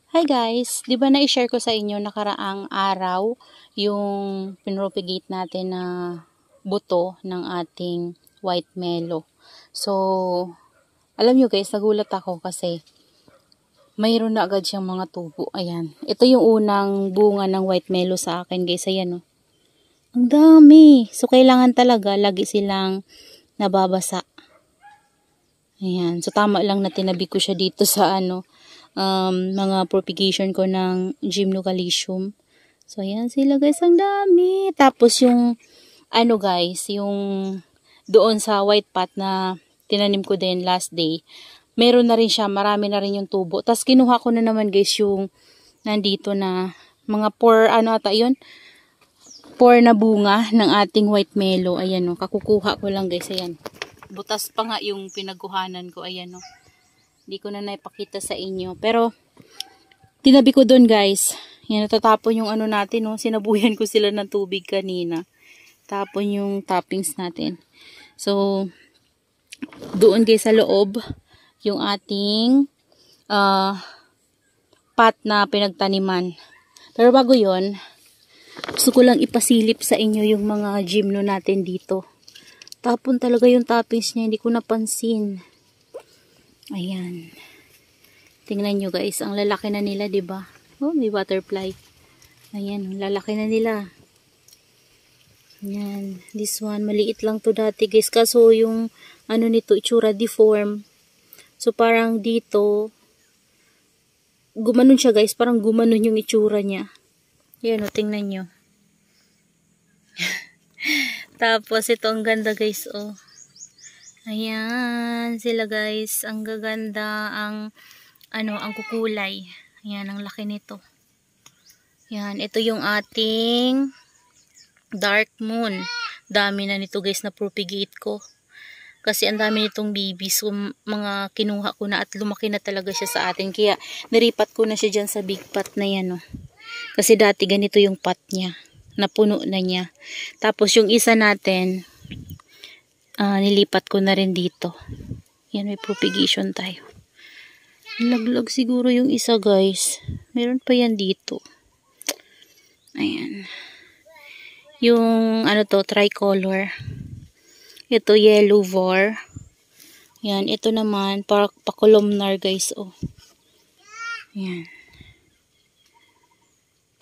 Hi guys, 'di ba na-share ko sa inyo nakaraang araw yung pinropagate natin na buto ng ating white mellow. So, alam nyo guys, nagulat ako kasi mayroon na agad siyang mga tubo. Ayan. Ito yung unang bunga ng white mellow sa akin guys. Ayan oh. Ang dami. So, kailangan talaga lagi silang nababasa. Ayan. So, tama lang na tinabi ko siya dito sa mga propagation ko ng gymnocalcium. So, ayan sila guys. Ang dami. Tapos yung, guys, yung doon sa white pot na tinanim ko din last day, meron na rin siya. Marami na rin yung tubo. Tapos, kinuha ko na naman guys yung nandito na mga 4 na bunga ng ating white mellow. Ayan o. Kakukuha ko lang guys. Ayan. Butas pa nga yung pinagkuhanan ko. Ayan o. Hindi ko na naipakita sa inyo. Pero, tinabi ko doon guys. Yan, natatapon yung natin. No? Sinabuyan ko sila ng tubig kanina. Tapon yung toppings natin. So, doon guys sa loob, yung ating pot na pinagtaniman. Pero bago yon, gusto ko lang ipasilip sa inyo yung mga gymno natin dito. Tapon talaga yung toppings niya. Hindi ko napansin. Ayan. Tingnan nyo guys. Ang lalaki na nila, diba? Oh, may butterfly. Ayan. Ang lalaki na nila. Ayan. This one. Maliit lang to dati guys. Kaso yung nito, itsura deform. So parang dito, gumanon siya guys. Parang gumanon yung itsura niya. Ayan o. Tingnan nyo. Tapos ito ang ganda guys. Oh. Ayan, sila guys, ang gaganda, ang kukulay. Ayan, ang laki nito. Ayan, ito yung ating dark moon. Dami na nito guys na propagate ko. Kasi ang dami nitong babies, so, mga kinuha ko na at lumaki na talaga siya sa atin. Kaya naripat ko na siya dyan sa big pot na yan. Oh. Kasi dati ganito yung pot niya, napuno na niya. Tapos yung isa natin, nilipat ko na rin dito. Yan, may propagation tayo. Laglag siguro yung isa guys. Meron pa yan dito. Ayan. Yung tricolor. Ito yellow var. Yan, ito naman pa-columnar guys. Oh. Yan.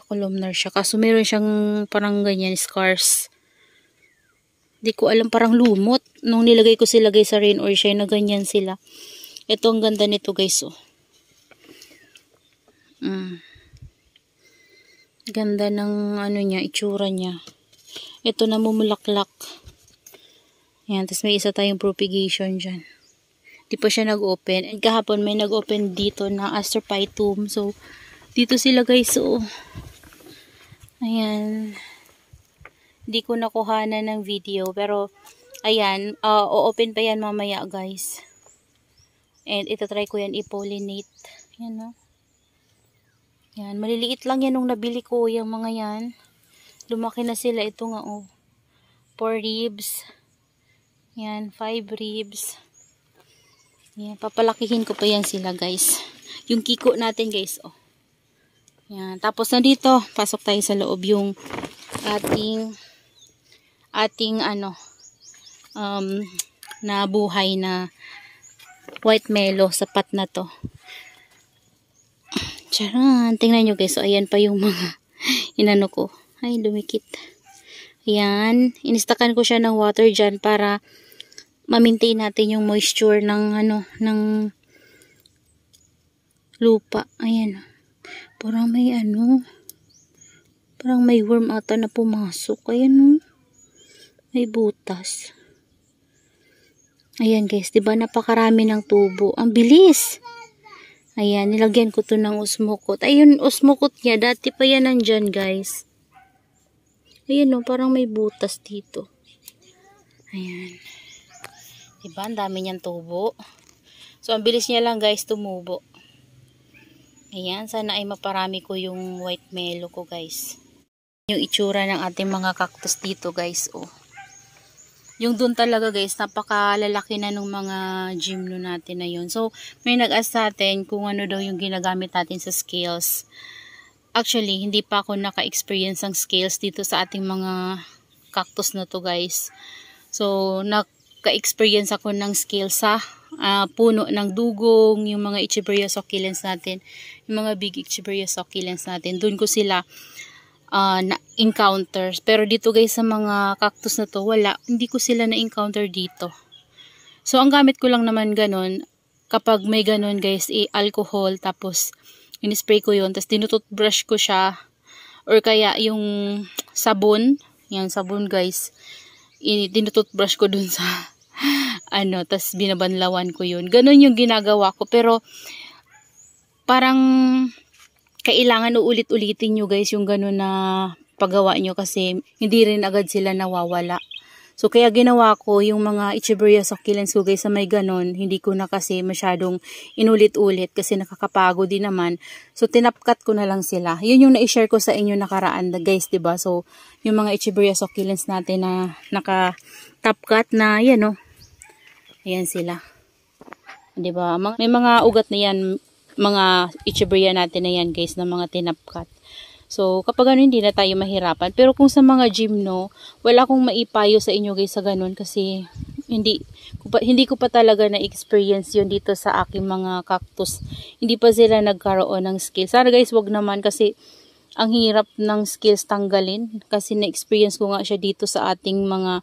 Pa-columnar siya. Kaso meron siyang parang ganyan scars. Di ko alam, parang lumot. Nung nilagay ko sila guys sa rain or shine na ganyan sila. Ito ang ganda nito guys. Oh. Ganda ng niya, itsura niya. Ito na mumulaklak. Yan, tapos may isa tayong propagation dyan. Di pa siya nag-open. And kahapon may nag-open dito na astrophytum. So, dito sila guys. Oh. Ayan. Hindi ko nakuhanan ng video. Pero, ayan. O-open pa yan mamaya guys. And itatry ko yan i-pollinate. Yan no. Yan. Maliliit lang yan nung nabili ko yung mga yan. Lumaki na sila. Ito nga oh. 4 ribs. Yan. 5 ribs. Yan. Papalakihin ko pa yan sila guys. Yung kiko natin guys oh. Yan. Tapos nandito. Pasok tayo sa loob yung ating na buhay na white mellow sa pot na to. Charan, tingnan nyo guys. So, ayan pa yung mga inano ko. Ay, dumikit. Ayan, inistakan ko siya ng water dyan para ma-maintain natin yung moisture ng ng lupa. Ayan. Parang may parang may worm ata na pumasok. Ayan may butas. Ayan guys, diba napakarami ng tubo. Ang bilis. Ayan, nilagyan ko to ng osmokot. Ayun, osmokot niya. Dati pa yan nandyan guys. Ayan parang may butas dito. Ayan. Diba, ang dami niyang tubo. So, ang bilis niya lang guys tumubo. Ayan, sana ay maparami ko yung white mellow ko guys. Yung itsura ng ating mga cactus dito guys. Oh. Yung dun talaga guys, napakalalaki na nung mga gymno natin na yun. So, may nag-ask sa atin kung ano daw yung ginagamit natin sa scales. Actually, hindi pa ako naka-experience ng scales dito sa ating mga cactus na to guys. So, naka-experience ako ng scales sa puno ng dugong, yung mga Echeveria succulents natin, yung mga big Echeveria succulents natin. Doon ko sila na-encounter. Pero dito guys sa mga cactus na to, wala. Hindi ko sila na-encounter dito. So, ang gamit ko lang naman ganun, kapag may ganun guys, alcohol, tapos in-spray ko yun, tapos tinututbrush ko siya, or kaya yung sabon, yan sabon guys, tinututbrush ko dun sa tapos binabanlawan ko yun. Ganun yung ginagawa ko, pero parang kailangan uulit-ulitin nyo guys yung ganun na paggawa nyo kasi hindi rin agad sila nawawala. So, kaya ginawa ko yung mga Echeveria succulents ko guys sa may ganon. Hindi ko na kasi masyadong inulit-ulit kasi nakakapagod din naman. So, tinapkat ko na lang sila. Yun yung na-share ko sa inyo nakaraan guys, diba? So, yung mga Echeveria succulents natin na nakatapkat na, yan o. Ayan sila. Diba? May mga ugat na yan, mga Echeveria natin na yan guys, na mga tinapkat. So, kapag ano, hindi na tayo mahirapan. Pero kung sa mga gymno, wala akong maipayo sa inyo guys sa ganun kasi hindi ko pa talaga na-experience yun dito sa aking mga cactus. Hindi pa sila nagkaroon ng skills. Sana guys, wag naman kasi ang hirap ng skills tanggalin kasi na-experience ko nga siya dito sa ating mga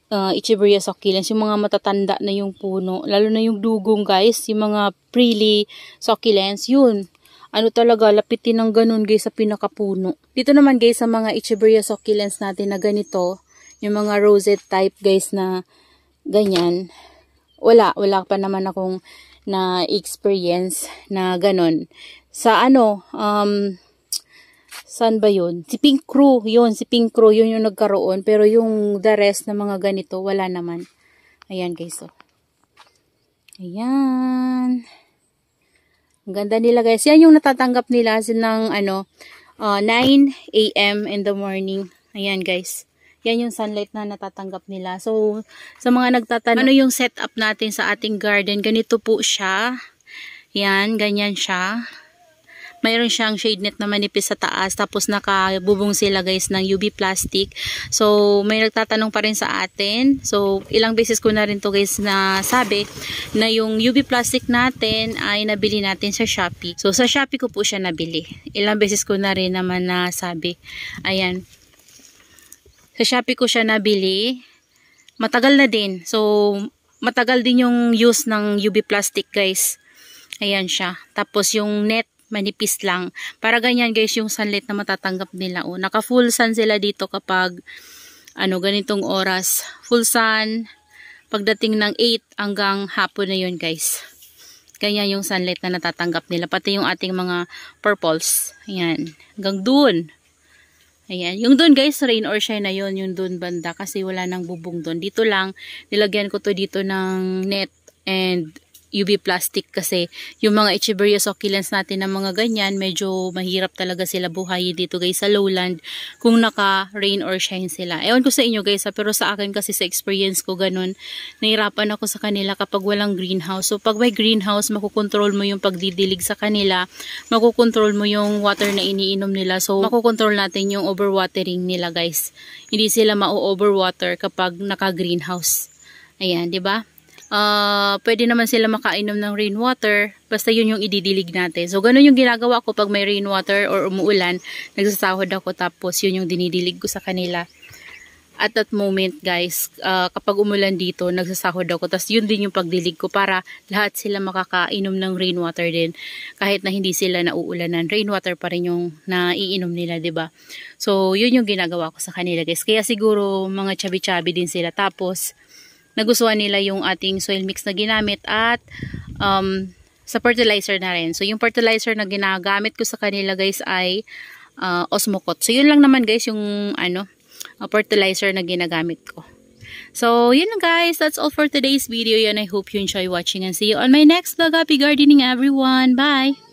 Echeveria succulents, yung mga matatanda na yung puno. Lalo na yung dugong guys, yung mga frilly succulents, yun. Ano talaga, lapitin ng ganun guys sa pinakapuno. Dito naman guys sa mga Echeveria succulents natin na ganito, yung mga rosette type guys na ganyan, wala pa naman akong na-experience na ganun. Sa saan ba yun? Si Pink Crew, yun yung nagkaroon, pero yung the rest na mga ganito, wala naman. Ayan guys, so. Ayan. Ang ganda nila guys. Yan yung natatanggap nila ng 9 AM in the morning. Ayan guys. Yan yung sunlight na natatanggap nila. So, sa mga nagtatanong, ano yung setup natin sa ating garden? Ganito po siya. Yan, ganyan siya. Mayroon siyang shade net na manipis sa taas. Tapos nakabubong sila guys ng UV plastic. So, may nagtatanong pa rin sa atin. So, ilang beses ko na rin to guys na sabi na yung UV plastic natin ay nabili natin sa Shopee. So, sa Shopee ko po siya nabili. Ilang beses ko na rin naman na sabi. Ayan. Sa Shopee ko siya nabili. Matagal na din. So, matagal din yung use ng UV plastic guys. Ayan siya. Tapos yung net manipis lang. Para ganyan guys yung sunlight na matatanggap nila. O, naka full sun sila dito kapag ganitong oras. Full sun. Pagdating ng 8 hanggang hapon na yun guys. Ganyan yung sunlight na natatanggap nila. Pati yung ating mga purples. Ayan. Hanggang dun. Ayan. Yung dun guys, rain or shine na yun. Yung dun banda. Kasi wala nang bubong dun. Dito lang. Nilagyan ko to dito ng net and UV plastic kasi yung mga Echeveria succulents natin na mga ganyan, medyo mahirap talaga sila buhayin dito guys sa lowland kung naka rain or shine sila. Ewan ko sa inyo guys pero sa akin kasi sa experience ko ganun, nahirapan ako sa kanila kapag walang greenhouse. So pag may greenhouse, makukontrol mo yung pagdidilig sa kanila, makukontrol mo yung water na iniinom nila. So makukontrol natin yung overwatering nila guys. Hindi sila ma-overwater kapag naka greenhouse. Ayan, 'di ba? Pwede naman sila makainom ng rainwater basta yun yung ididilig natin. So ganun yung ginagawa ko pag may rainwater or umuulan, nagsasahod ako tapos yun yung dinidilig ko sa kanila. At that moment guys, kapag umulan dito, nagsasahod ako tapos yun din yung pagdilig ko para lahat sila makakainom ng rainwater din. Kahit na hindi sila nauulanan, rainwater pa rin yung naiinom nila, 'di ba? So yun yung ginagawa ko sa kanila guys. Kaya siguro mga chubby-chubby din sila. Tapos nagustuhan nila yung ating soil mix na ginamit at sa fertilizer na rin. So yung fertilizer na ginagamit ko sa kanila guys ay Osmocote. So yun lang naman guys yung fertilizer na ginagamit ko. So yun guys, that's all for today's video and I hope you enjoy watching and see you on my next vlog. Happy gardening everyone. Bye!